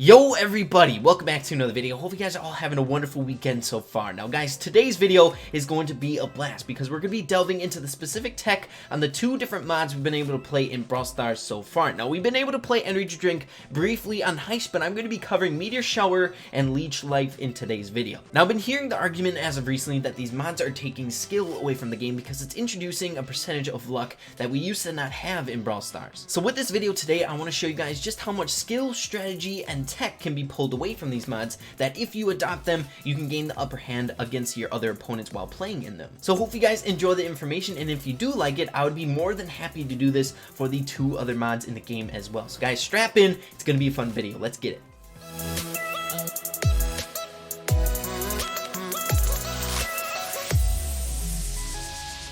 Yo everybody, welcome back to another video. Hope you guys are all having a wonderful weekend so far. Now guys, today's video is going to be a blast because we're going to be delving into the specific tech on the two different mods we've been able to play in Brawl Stars so far. Now we've been able to play Energy Drink briefly on Heist, but I'm going to be covering Meteor Shower and Leech Life in today's video. Now I've been hearing the argument as of recently that these mods are taking skill away from the game because it's introducing a percentage of luck that we used to not have in Brawl Stars. So with this video today, I want to show you guys just how much skill, strategy, and tech can be pulled away from these mods that if you adopt them, you can gain the upper hand against your other opponents while playing in them. So hope you guys enjoy the information, and if you do like it, I would be more than happy to do this for the two other mods in the game as well. So guys, strap in, it's gonna be a fun video. Let's get it.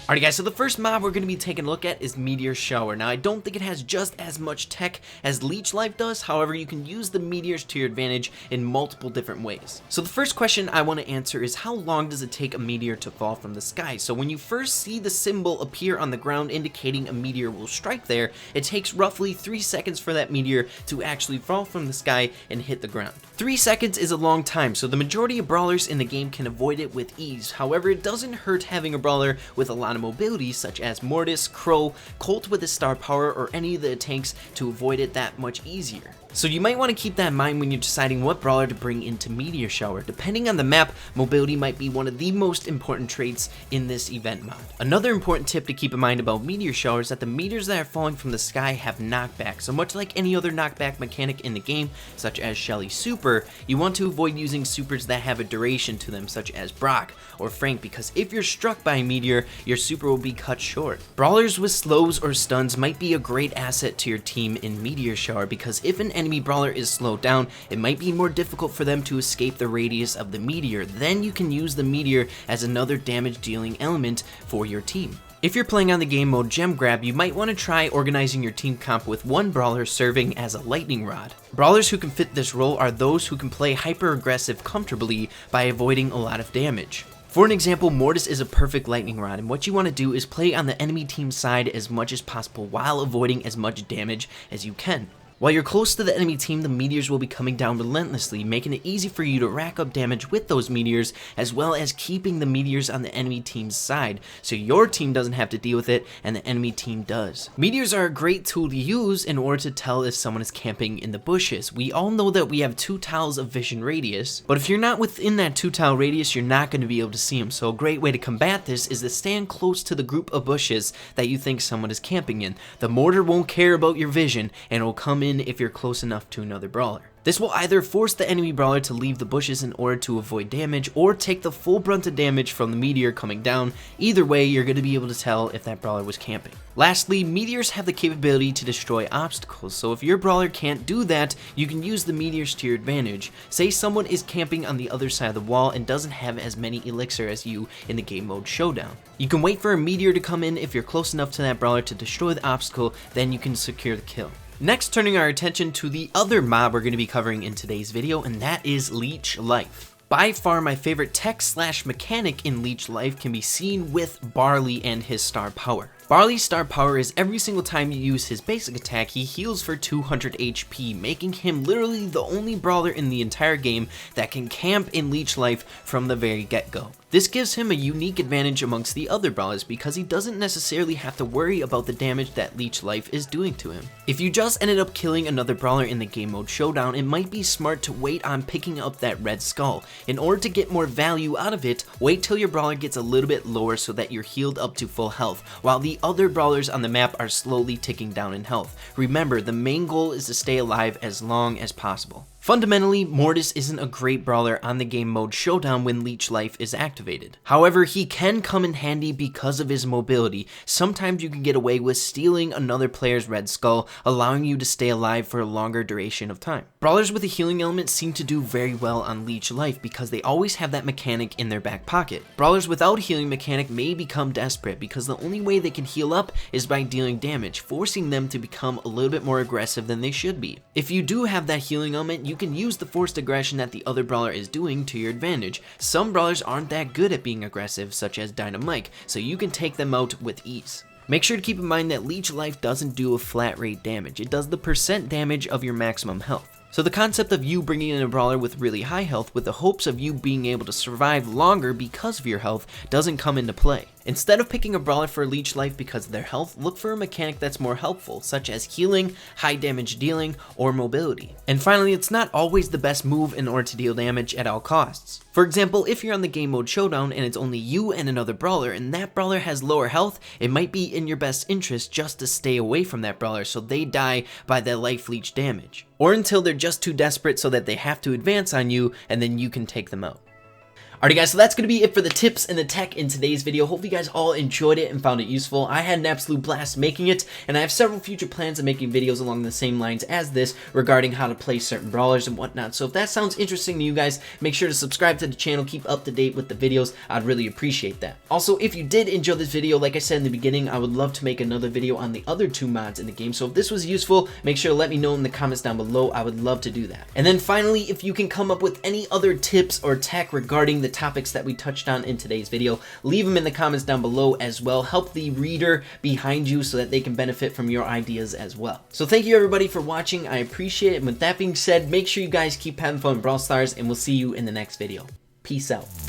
Alright guys, so the first mob we're going to be taking a look at is Meteor Shower. Now I don't think it has just as much tech as Leech Life does, however you can use the meteors to your advantage in multiple different ways. So the first question I want to answer is how long does it take a meteor to fall from the sky? So when you first see the symbol appear on the ground indicating a meteor will strike there, it takes roughly 3 seconds for that meteor to actually fall from the sky and hit the ground. 3 seconds is a long time, so the majority of brawlers in the game can avoid it with ease. However, it doesn't hurt having a brawler with a lot of mobility such as Mortis, Crow, Colt with his star power, or any of the tanks to avoid it that much easier. So you might want to keep that in mind when you're deciding what brawler to bring into Meteor Shower. Depending on the map, mobility might be one of the most important traits in this event mod. Another important tip to keep in mind about Meteor Shower is that the meteors that are falling from the sky have knockback. So much like any other knockback mechanic in the game, such as Shelly's super, you want to avoid using supers that have a duration to them, such as Brock or Frank, because if you're struck by a meteor, your super will be cut short. Brawlers with slows or stuns might be a great asset to your team in Meteor Shower, because if an enemy brawler is slowed down, it might be more difficult for them to escape the radius of the meteor. Then you can use the meteor as another damage dealing element for your team. If you're playing on the game mode Gem Grab, you might want to try organizing your team comp with one brawler serving as a lightning rod. Brawlers who can fit this role are those who can play hyper aggressive comfortably by avoiding a lot of damage. For an example, Mortis is a perfect lightning rod, and what you want to do is play on the enemy team's side as much as possible while avoiding as much damage as you can. While you're close to the enemy team, the meteors will be coming down relentlessly, making it easy for you to rack up damage with those meteors, as well as keeping the meteors on the enemy team's side, so your team doesn't have to deal with it and the enemy team does. Meteors are a great tool to use in order to tell if someone is camping in the bushes. We all know that we have 2 tiles of vision radius, but if you're not within that 2 tile radius, you're not going to be able to see them. So a great way to combat this is to stand close to the group of bushes that you think someone is camping in. The mortar won't care about your vision, and it will come in if you're close enough to another brawler. This will either force the enemy brawler to leave the bushes in order to avoid damage, or take the full brunt of damage from the meteor coming down. Either way, you're going to be able to tell if that brawler was camping. Lastly, meteors have the capability to destroy obstacles, so if your brawler can't do that, you can use the meteors to your advantage. Say someone is camping on the other side of the wall and doesn't have as many elixir as you in the game mode showdown. You can wait for a meteor to come in if you're close enough to that brawler to destroy the obstacle, then you can secure the kill. Next, turning our attention to the other mob we're going to be covering in today's video, and that is Leech Life. By far my favorite tech / mechanic in Leech Life can be seen with Barley and his star power. Barley's star power is every single time you use his basic attack, he heals for 200 HP, making him literally the only brawler in the entire game that can camp in Leech Life from the very get-go. This gives him a unique advantage amongst the other brawlers because he doesn't necessarily have to worry about the damage that Leech Life is doing to him. If you just ended up killing another brawler in the game mode showdown, it might be smart to wait on picking up that red skull. In order to get more value out of it, wait till your brawler gets a little bit lower so that you're healed up to full health, while the other brawlers on the map are slowly ticking down in health. Remember, the main goal is to stay alive as long as possible. Fundamentally, Mortis isn't a great brawler on the game mode showdown when Leech Life is activated. However, he can come in handy because of his mobility. Sometimes you can get away with stealing another player's red skull, allowing you to stay alive for a longer duration of time. Brawlers with a healing element seem to do very well on Leech Life because they always have that mechanic in their back pocket. Brawlers without a healing mechanic may become desperate because the only way they can heal up is by dealing damage, forcing them to become a little bit more aggressive than they should be. If you do have that healing element, you can use the forced aggression that the other brawler is doing to your advantage. Some brawlers aren't that good at being aggressive, such as Dynamite, so you can take them out with ease. Make sure to keep in mind that Leech Life doesn't do a flat rate damage, it does the percent damage of your maximum health. So the concept of you bringing in a brawler with really high health with the hopes of you being able to survive longer because of your health doesn't come into play. Instead of picking a brawler for Leech Life because of their health, look for a mechanic that's more helpful, such as healing, high damage dealing, or mobility. And finally, it's not always the best move in order to deal damage at all costs. For example, if you're on the game mode showdown and it's only you and another brawler and that brawler has lower health, it might be in your best interest just to stay away from that brawler so they die by that life leech damage. Or until they're just too desperate so that they have to advance on you and then you can take them out. Alright guys, so that's going to be it for the tips and the tech in today's video. Hopefully you guys all enjoyed it and found it useful. I had an absolute blast making it, and I have several future plans of making videos along the same lines as this regarding how to play certain brawlers and whatnot. So if that sounds interesting to you guys, make sure to subscribe to the channel, keep up to date with the videos. I'd really appreciate that. Also, if you did enjoy this video, like I said in the beginning, I would love to make another video on the other 2 mods in the game. So if this was useful, make sure to let me know in the comments down below. I would love to do that. And then finally, if you can come up with any other tips or tech regarding the topics that we touched on in today's video, leave them in the comments down below as well. Help the reader behind you so that they can benefit from your ideas as well. So thank you everybody for watching. I appreciate it. And with that being said, make sure you guys keep having fun in Brawl Stars, and we'll see you in the next video. Peace out.